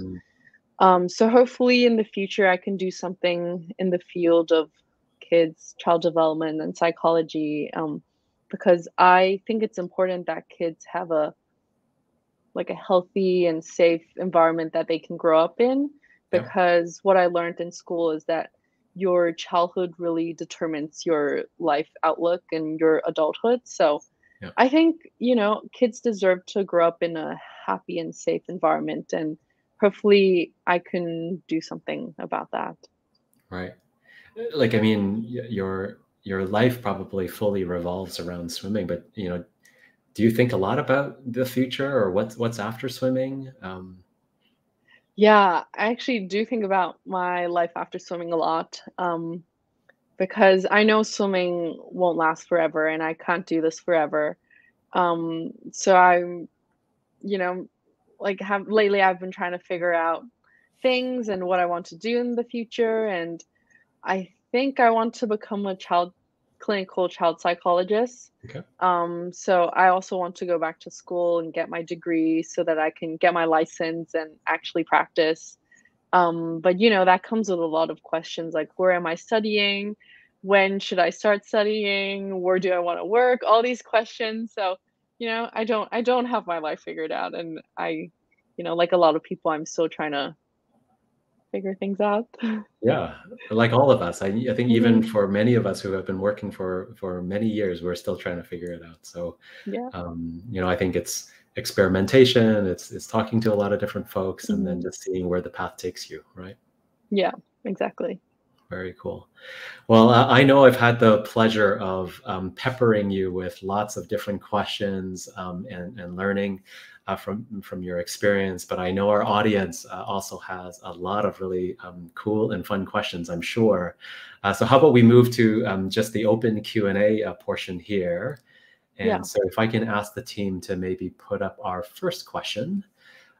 Speaker 1: Mm.
Speaker 2: so hopefully in the future, I can do something in the field of kids, child development, and psychology, because I think it's important that kids have a healthy and safe environment that they can grow up in,
Speaker 1: Yeah.
Speaker 2: because what I learned in school is that your childhood really determines your life outlook and your adulthood. So
Speaker 1: Yeah.
Speaker 2: I think, kids deserve to grow up in a happy and safe environment. And hopefully I can do something about that.
Speaker 1: Right. Like, I mean, your life probably fully revolves around swimming, but do you think a lot about the future or what's after swimming?
Speaker 2: Yeah, I actually do think about my life after swimming a lot, because I know swimming won't last forever and I can't do this forever. So I'm, you know, like have lately I've been trying to figure out things and what I want to do in the future. And I think I want to become a clinical child psychologist.
Speaker 1: Okay.
Speaker 2: So I also want to go back to school and get my degree so that I can get my license and actually practice. But that comes with a lot of questions like where am I studying? When should I start studying? Where do I want to work? All these questions. So, I don't have my life figured out. And like a lot of people, I'm still trying to figure things out.
Speaker 1: Yeah, like all of us. I think even
Speaker 2: Mhm.
Speaker 1: for many of us who have been working for many years, we're still trying to figure it out. So,
Speaker 2: Yeah.
Speaker 1: I think it's experimentation, it's talking to a lot of different folks, and then
Speaker 2: Mhm.
Speaker 1: just seeing where the path takes you, right?
Speaker 2: Yeah, exactly.
Speaker 1: Very cool. Well, I know I've had the pleasure of peppering you with lots of different questions and learning from your experience, but I know our audience also has a lot of really cool and fun questions, I'm sure. So how about we move to just the open Q&A portion here.
Speaker 2: Yeah.
Speaker 1: And so if I can ask the team to maybe put up our first question.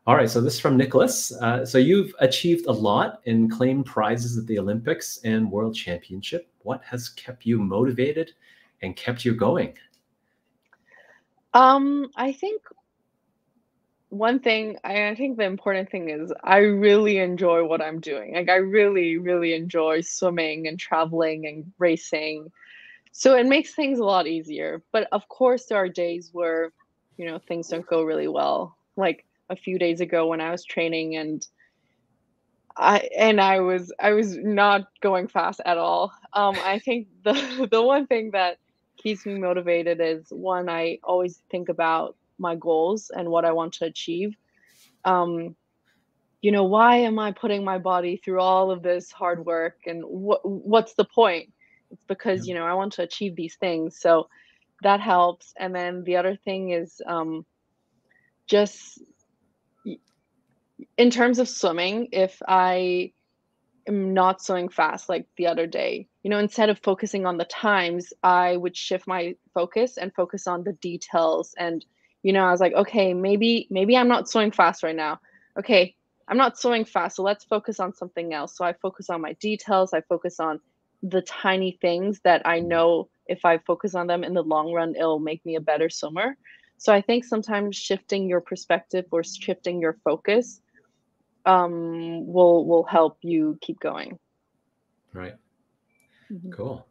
Speaker 1: All right, so this is from Nicholas. So you've achieved a lot and claimed prizes at the Olympics and World Championship. What has kept you motivated and kept you going?
Speaker 2: I think I think the important thing is I really enjoy what I'm doing. Like I really, really enjoy swimming and traveling and racing. So it makes things a lot easier. But of course there are days where, things don't go really well. Like a few days ago when I was training and I was not going fast at all. I think the the one thing that keeps me motivated is one, I always think about my goals and what I want to achieve. Um, why am I putting my body through all of this hard work and what's the point? It's
Speaker 1: Yeah.
Speaker 2: because, I want to achieve these things. So that helps. And then the other thing is just y- in terms of swimming, if I am not sewing fast like the other day. Instead of focusing on the times, I would shift my focus and focus on the details. And, I was like, okay, maybe I'm not sewing fast right now. Okay, I'm not sewing fast, so let's focus on something else. So I focus on my details, I focus on the tiny things that I know if I focus on them in the long run, it'll make me a better swimmer. So I think sometimes shifting your perspective or shifting your focus will help you keep going.
Speaker 1: Right.
Speaker 2: Mhm.
Speaker 1: Cool.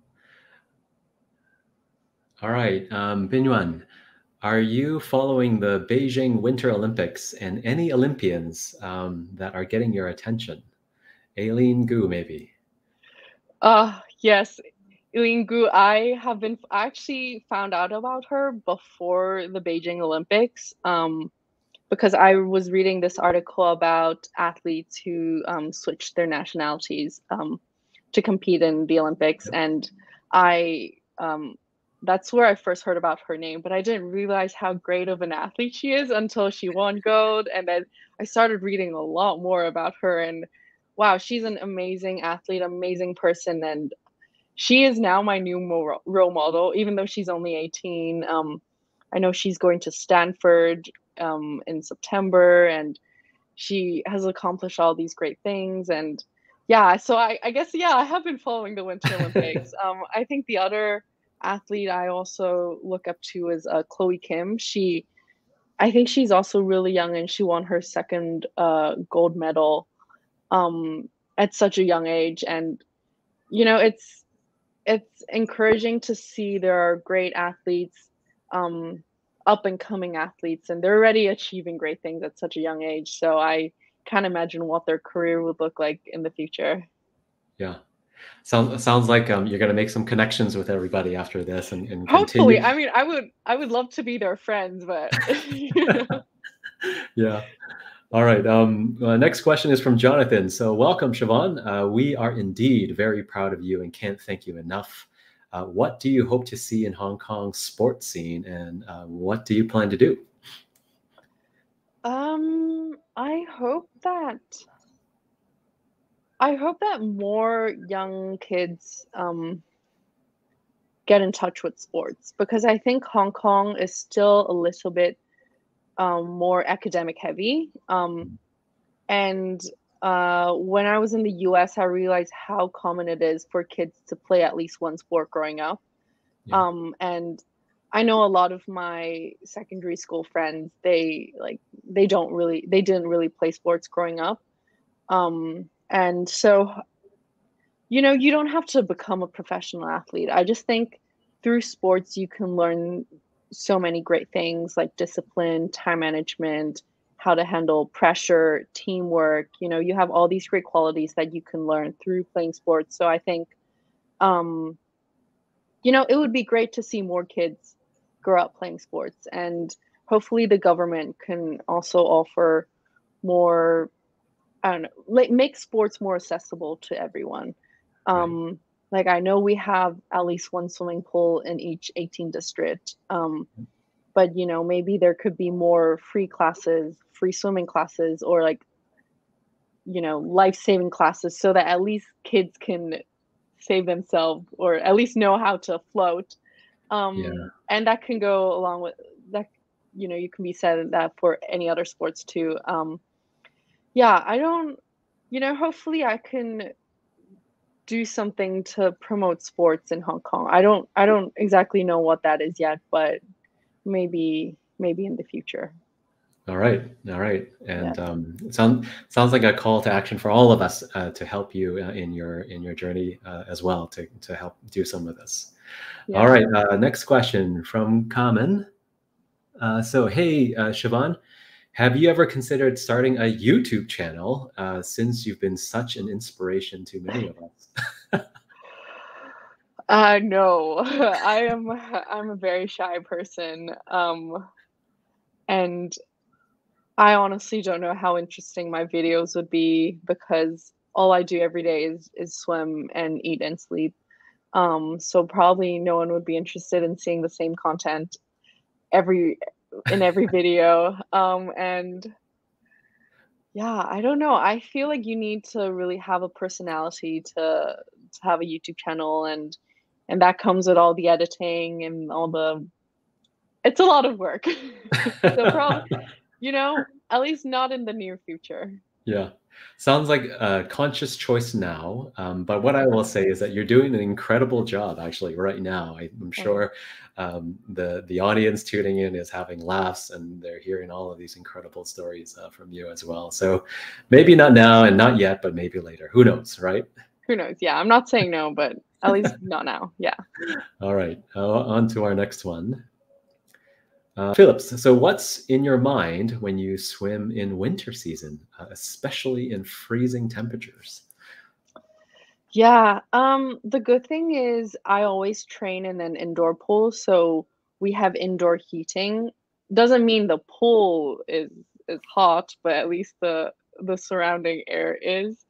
Speaker 1: All right. Binyuan, are you following the Beijing Winter Olympics and any Olympians that are getting your attention? Aileen Gu, maybe.
Speaker 2: Yes, Ilingu, I actually found out about her before the Beijing Olympics, because I was reading this article about athletes who switched their nationalities to compete in the Olympics,
Speaker 1: Yep.
Speaker 2: and I that's where I first heard about her name, but I didn't realize how great of an athlete she is until she won gold, and then I started reading a lot more about her, and wow, she's an amazing athlete, amazing person, and she is now my new role model, even though she's only 18. I know she's going to Stanford in September, and she has accomplished all these great things. And yeah, so I guess, yeah, I have been following the Winter Olympics. I think the other athlete I also look up to is Chloe Kim. I think she's also really young, and she won her second gold medal at such a young age. And you know, it's encouraging to see there are great athletes, um, up and coming athletes, and they're already achieving great things at such a young age. So I can't imagine what their career would look like in the future.
Speaker 1: Yeah. Sounds like you're going to make some connections with everybody after this and
Speaker 2: Hopefully,
Speaker 1: continue.
Speaker 2: I mean, I would love to be their friends, but you know.
Speaker 1: Yeah. All right. Next question is from Jonathan. So welcome, Siobhan. We are indeed very proud of you and can't thank you enough. What do you hope to see in Hong Kong's sports scene, and what do you plan to do?
Speaker 2: I hope that more young kids get in touch with sports, because I think Hong Kong is still a little bit more academic heavy. And when I was in the US, I realized how common it is for kids to play at least one sport growing up.
Speaker 1: Yeah.
Speaker 2: And I know a lot of my secondary school friends, they didn't really play sports growing up. And so, you don't have to become a professional athlete. I just think through sports, you can learn so many great things like discipline, time management, how to handle pressure, teamwork. You have all these great qualities that you can learn through playing sports. So I think, it would be great to see more kids grow up playing sports. And hopefully the government can also offer more, I don't know, like make sports more accessible to everyone.
Speaker 1: Right.
Speaker 2: Like I know we have at least one swimming pool in each 18 district. But maybe there could be more free classes, free swimming classes, or like, life-saving classes, so that at least kids can save themselves or at least know how to float.
Speaker 1: Yeah.
Speaker 2: And that can go along with that, you can be said that for any other sports too. Yeah, I don't, hopefully I can do something to promote sports in Hong Kong. I don't exactly know what that is yet, but maybe in the future.
Speaker 1: All right. All right.
Speaker 2: Yeah.
Speaker 1: And it sounds like a call to action for all of us to help you in your journey as well, to help do some of this. All
Speaker 2: Yeah.
Speaker 1: right. Next question from Carmen. So, hey, Siobhan, have you ever considered starting a YouTube channel since you've been such an inspiration to many of us?
Speaker 2: No. I'm a very shy person. And I honestly don't know how interesting my videos would be, because all I do every day is swim and eat and sleep. So probably no one would be interested in seeing the same content every in every video. And yeah, I don't know. I feel like you need to really have a personality to have a YouTube channel, and that comes with all the editing and all the it's a lot of work. So probably, at least not in the near future.
Speaker 1: Yeah. Sounds like a conscious choice now. But what I will say is that you're doing an incredible job actually right now. I'm
Speaker 2: Oh,
Speaker 1: sure the audience tuning in is having laughs and they're hearing all of these incredible stories from you as well. So maybe not now and not yet, but maybe later. Who knows, right?
Speaker 2: who knows? Yeah, I'm not saying no, but at least not now. Yeah.
Speaker 1: All right. On to our next one. Phillips, so what's in your mind when you swim in winter season, especially in freezing temperatures?
Speaker 2: Yeah. The good thing is I always train in an indoor pool, so we have indoor heating. Doesn't mean the pool is hot, but at least the surrounding air is.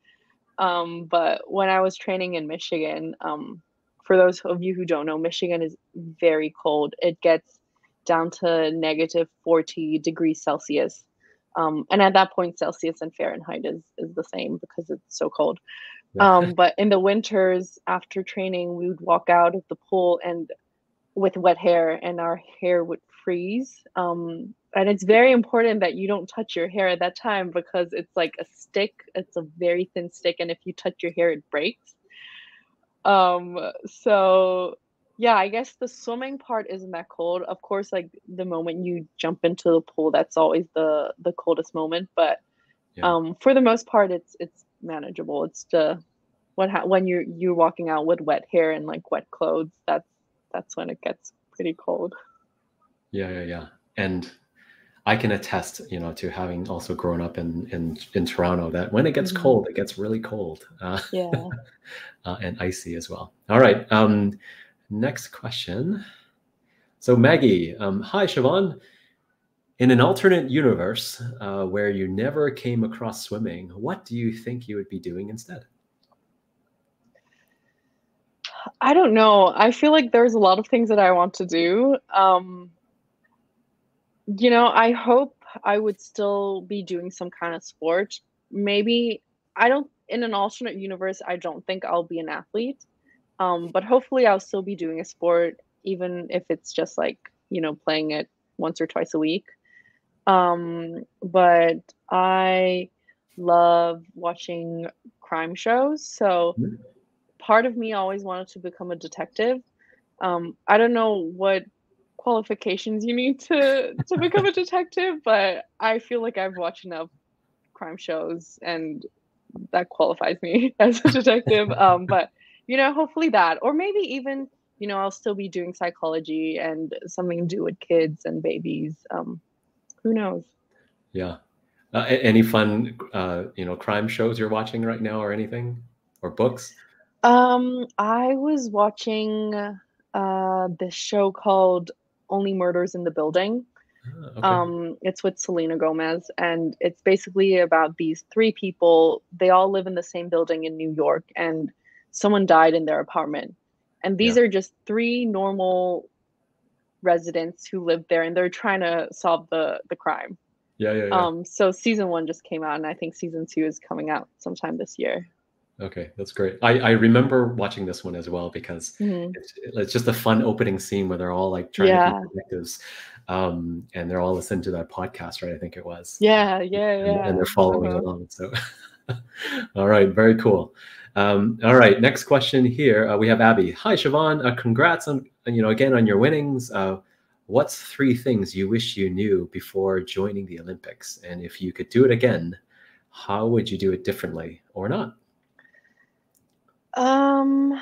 Speaker 2: But when I was training in Michigan, for those of you who don't know, Michigan is very cold. It gets down to negative 40 degrees Celsius. And at that point, Celsius and Fahrenheit is the same because it's so cold.
Speaker 1: Yeah.
Speaker 2: But in the winters, after training, we would walk out of the pool and with wet hair, and our hair would freeze. And it's very important that you don't touch your hair at that time, because it's like a stick. It's a very thin stick, and if you touch your hair, it breaks. So yeah, I guess the swimming part isn't that cold. Of course, like the moment you jump into the pool, that's always the coldest moment. But
Speaker 1: Yeah.
Speaker 2: for the most part, it's manageable. It's the when you're walking out with wet hair and like wet clothes. That's when it gets pretty cold.
Speaker 1: Yeah, yeah, yeah. And I can attest, to having also grown up in Toronto, that when it gets
Speaker 2: Mhm.
Speaker 1: cold, it gets really cold
Speaker 2: Yeah.
Speaker 1: and icy as well. All right. Next question. So Maggie, hi Siobhan. In an alternate universe where you never came across swimming, what do you think you would be doing instead?
Speaker 2: I don't know. I feel like there's a lot of things that I want to do. I hope I would still be doing some kind of sport. Maybe I don't in an alternate universe, I don't think I'll be an athlete. But hopefully I'll still be doing a sport, even if it's just like, playing it once or twice a week. But I love watching crime shows. So
Speaker 1: Mhm.
Speaker 2: part of me always wanted to become a detective. I don't know what qualifications you need to become a detective, but I feel like I've watched enough crime shows and that qualifies me as a detective. But hopefully that, or maybe even I'll still be doing psychology and something to do with kids and babies. Who knows?
Speaker 1: Yeah. Any fun, crime shows you're watching right now, or anything, or books?
Speaker 2: I was watching this show called Only Murders in the Building.
Speaker 1: Ah, okay.
Speaker 2: It's with Selena Gomez, and it's basically about these three people. They all live in the same building in New York, and someone died in their apartment. And
Speaker 1: Yeah.
Speaker 2: these are just three normal residents who live there, and they're trying to solve the crime.
Speaker 1: Yeah. Yeah. Yeah.
Speaker 2: So season one just came out, and I think season two is coming out sometime this year.
Speaker 1: Okay, that's great. I remember watching this one as well because
Speaker 2: Hmm.
Speaker 1: it's just a fun opening scene where they're all like trying to be
Speaker 2: Yeah,
Speaker 1: detectives, and they're all listening to that podcast, right? I think it was,
Speaker 2: yeah, yeah,
Speaker 1: and
Speaker 2: yeah.
Speaker 1: they're following
Speaker 2: Uh-huh.
Speaker 1: along. So, all right, very cool. All right, next question here. We have Abby. Hi, Siobhan. Congrats on again on your winnings. What's three things you wish you knew before joining the Olympics? And if you could do it again, how would you do it differently or not?
Speaker 2: Um,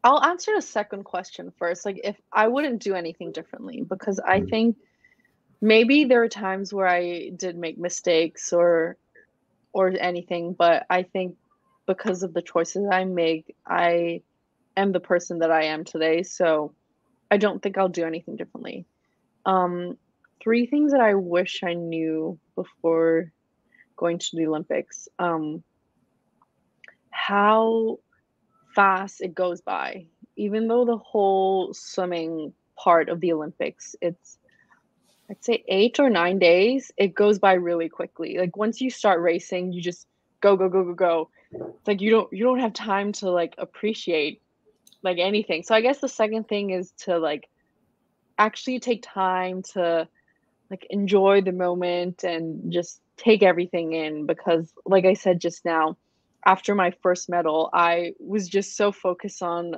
Speaker 2: I'll answer the second question first. Like, if I wouldn't do anything differently, because I
Speaker 1: Mm,
Speaker 2: think maybe there are times where I did make mistakes or anything, but I think because of the choices I make, I am the person that I am today. So I don't think I'll do anything differently. Um, Three things that I wish I knew before going to the Olympics. How fast it goes by. Even though the whole swimming part of the Olympics, it's I'd say 8 or 9 days, it goes by really quickly. Like once you start racing, you just go, go, go, go, go. It's like you don't have time to like appreciate like anything. So I guess the second thing is to like actually take time to like enjoy the moment and just take everything in because like I said just now, after my first medal, I was just so focused on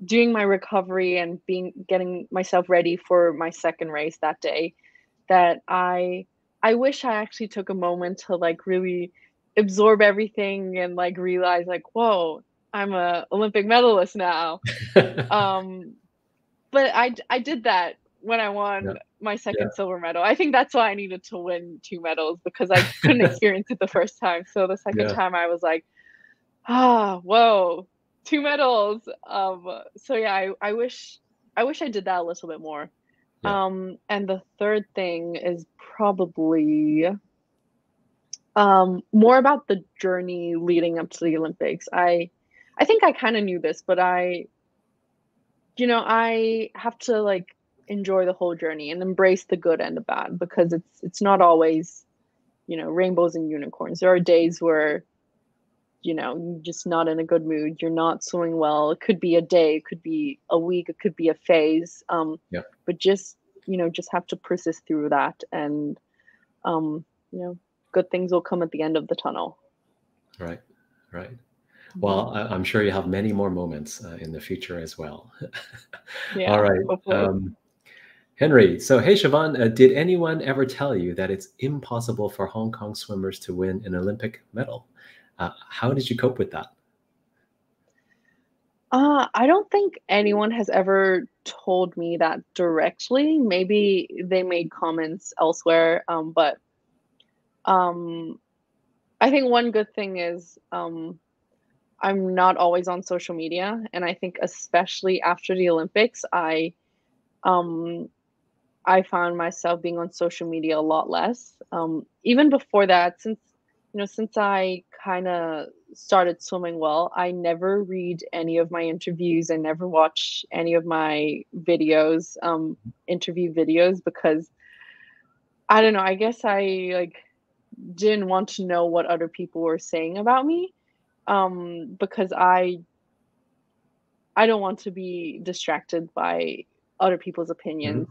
Speaker 2: doing my recovery and getting myself ready for my second race that day that I wish I actually took a moment to like really absorb everything and like realize like, whoa, I'm a Olympic medalist now. Um, but I did that when I
Speaker 1: Yeah,
Speaker 2: won my
Speaker 1: yeah.
Speaker 2: second silver medal. I think that's why I needed to win two medals because I couldn't experience it the first time. So the second
Speaker 1: Yeah,
Speaker 2: time I was like, ah, whoa, two medals. So yeah, I wish I did that a little bit more.
Speaker 1: yeah.
Speaker 2: And the third thing is probably more about the journey leading up to the Olympics. I think I kind of knew this, but I have to like enjoy the whole journey and embrace the good and the bad because it's not always, rainbows and unicorns. There are days where you're just not in a good mood. You're not swimming well. It could be a day, it could be a week, it could be a phase.
Speaker 1: Yeah.
Speaker 2: But just have to persist through that, and um, you know, good things will come at the end of the tunnel.
Speaker 1: Right. Right.
Speaker 2: Mhm.
Speaker 1: Well, I'm sure you have many more moments in the future as well. All
Speaker 2: Yeah,
Speaker 1: right.
Speaker 2: hopefully.
Speaker 1: Henry. So, hey, Siobhan, did anyone ever tell you that it's impossible for Hong Kong swimmers to win an Olympic medal? How did you cope with that?
Speaker 2: I don't think anyone has ever told me that directly. Maybe they made comments elsewhere, but um, I think one good thing is I'm not always on social media, and I think especially after the Olympics, um I found myself being on social media a lot less. Even before that, since I kind of started swimming well, I never read any of my interviews. I never watch any of my videos, interview videos, because I don't know. I guess I like didn't want to know what other people were saying about me. Because I don't want to be distracted by other people's
Speaker 1: Mhm.
Speaker 2: opinions.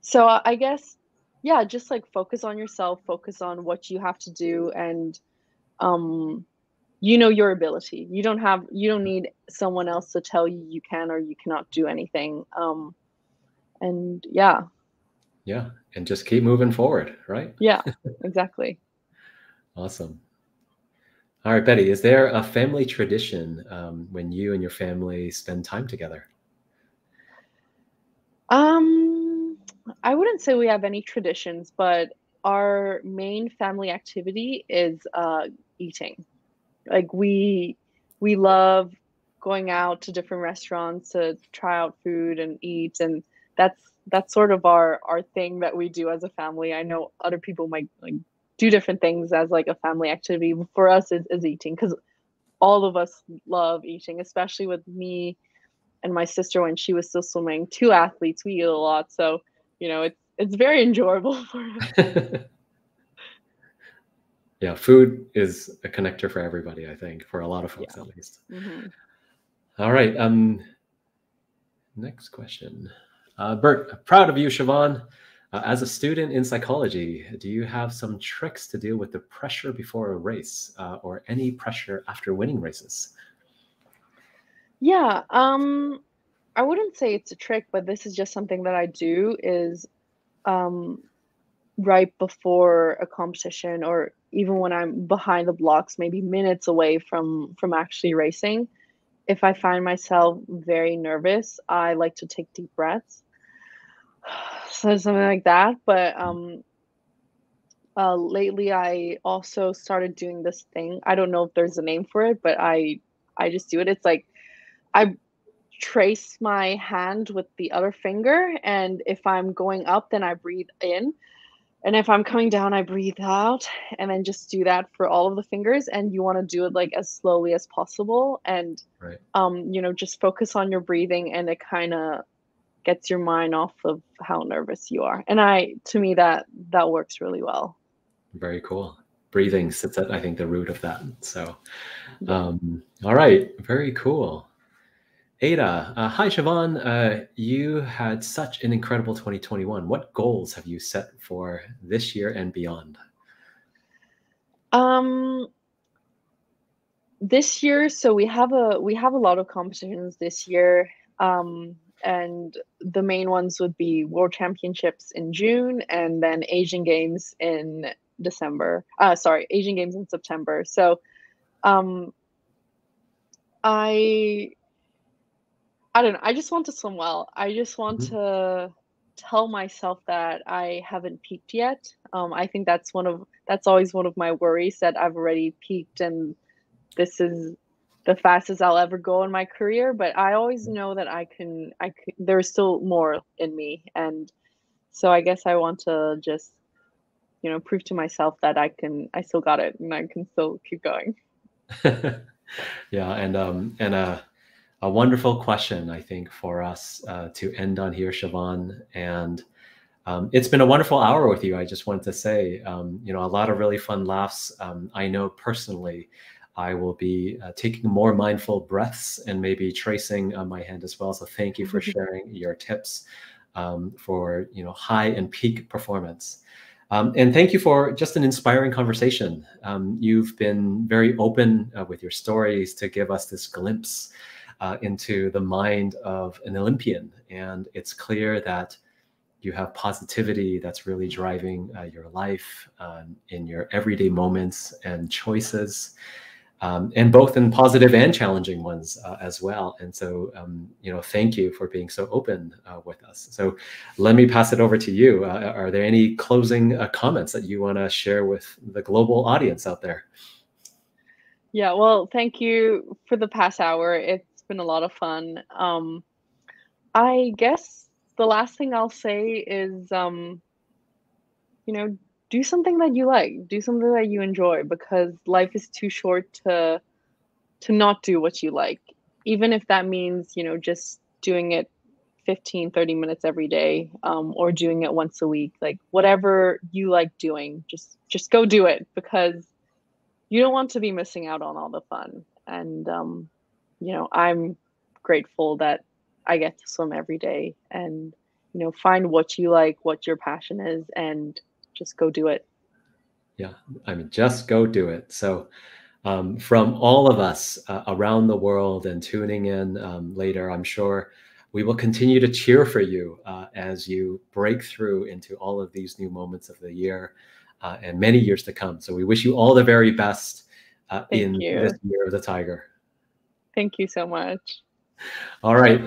Speaker 2: So I guess, yeah, just like focus on yourself, focus on what you have to do, and um, your ability. You don't need someone else to tell you you can or you cannot do anything. And yeah,
Speaker 1: Yeah, and just keep moving forward, right?
Speaker 2: yeah, exactly.
Speaker 1: Awesome. All right, Betty, is there a family tradition when you and your family spend time together?
Speaker 2: Um, I wouldn't say we have any traditions, but our main family activity is eating. Like we love going out to different restaurants to try out food and eat, and that's sort of our thing that we do as a family. I know other people might like do different things as like a family activity. But for us, is eating, because all of us love eating, especially with me and my sister when she was still swimming. Two athletes, we eat a lot, so it's very enjoyable for us.
Speaker 1: Yeah, food is a connector for everybody, I think, for a lot of folks
Speaker 2: Yeah.
Speaker 1: at least.
Speaker 2: Hmm.
Speaker 1: All right, next question. Bert, proud of you, Siobhan. As a student in psychology, do you have some tricks to deal with the pressure before a race or any pressure after winning races?
Speaker 2: Yeah. I wouldn't say it's a trick, but this is just something that I do is um, right before a competition, or even when I'm behind the blocks, maybe minutes away from actually racing. If I find myself very nervous, I like to take deep breaths. So something like that. But lately, I also started doing this thing. I don't know if there's a name for it, but I just do it. It's like I trace my hand with the other finger, and if I'm going up, then I breathe in, and if I'm coming down, I breathe out, and then just do that for all of the fingers, and you wanna do it, like, as slowly as possible, and,
Speaker 1: Right.
Speaker 2: just focus on your breathing, and it kinda gets your mind off of how nervous you are, and to me, that works really well.
Speaker 1: Very cool. Breathing sits at, I think, the root of that. So,
Speaker 2: Yeah.
Speaker 1: all right, very cool. Ada, hi, Siobhan. You had such an incredible 2021. What goals have you set for this year and beyond?
Speaker 2: Um, this year, so we have a lot of competitions this year, and the main ones would be World Championships in June, and then Asian Games in December. Sorry, Asian Games in September. So, um, I I don't know. I just want to swim well. I just want
Speaker 1: Mhm.
Speaker 2: to tell myself that I haven't peaked yet. I think that's always one of my worries, that I've already peaked and this is the fastest I'll ever go in my career, but I always know that there's still more in me, and so I guess I want to just, prove to myself that I still got it and I can still keep going.
Speaker 1: Yeah, and a wonderful question, I think, for us to end on here, Siobhan. And it's been a wonderful hour with you. I just wanted to say, a lot of really fun laughs. I know personally, I will be taking more mindful breaths and maybe tracing my hand as well. So thank you for sharing your tips for high and peak performance. And thank you for just an inspiring conversation. You've been very open with your stories to give us this glimpse into the mind of an Olympian. And it's clear that you have positivity that's really driving your life in your everyday moments and choices, and both in positive and challenging ones as well. And so, thank you for being so open with us. So let me pass it over to you. Are there any closing comments that you want to share with the global audience out there?
Speaker 2: Yeah, well, thank you for the past hour. It's been a lot of fun. I guess the last thing I'll say is, you know, do something that you like, do something that you enjoy, because life is too short to not do what you like. Even if that means, just doing it 15, 30 minutes every day, or doing it once a week, like whatever you like doing, just go do it, because you don't want to be missing out on all the fun. And I'm grateful that I get to swim every day, and find what you like, what your passion is, and just go do it.
Speaker 1: Yeah, I mean, just go do it. So from all of us around the world and tuning in later, I'm sure we will continue to cheer for you as you break through into all of these new moments of the year and many years to come. So we wish you all the very best in
Speaker 2: Thank you.
Speaker 1: this year of the Tiger.
Speaker 2: Thank you so much.
Speaker 1: All right.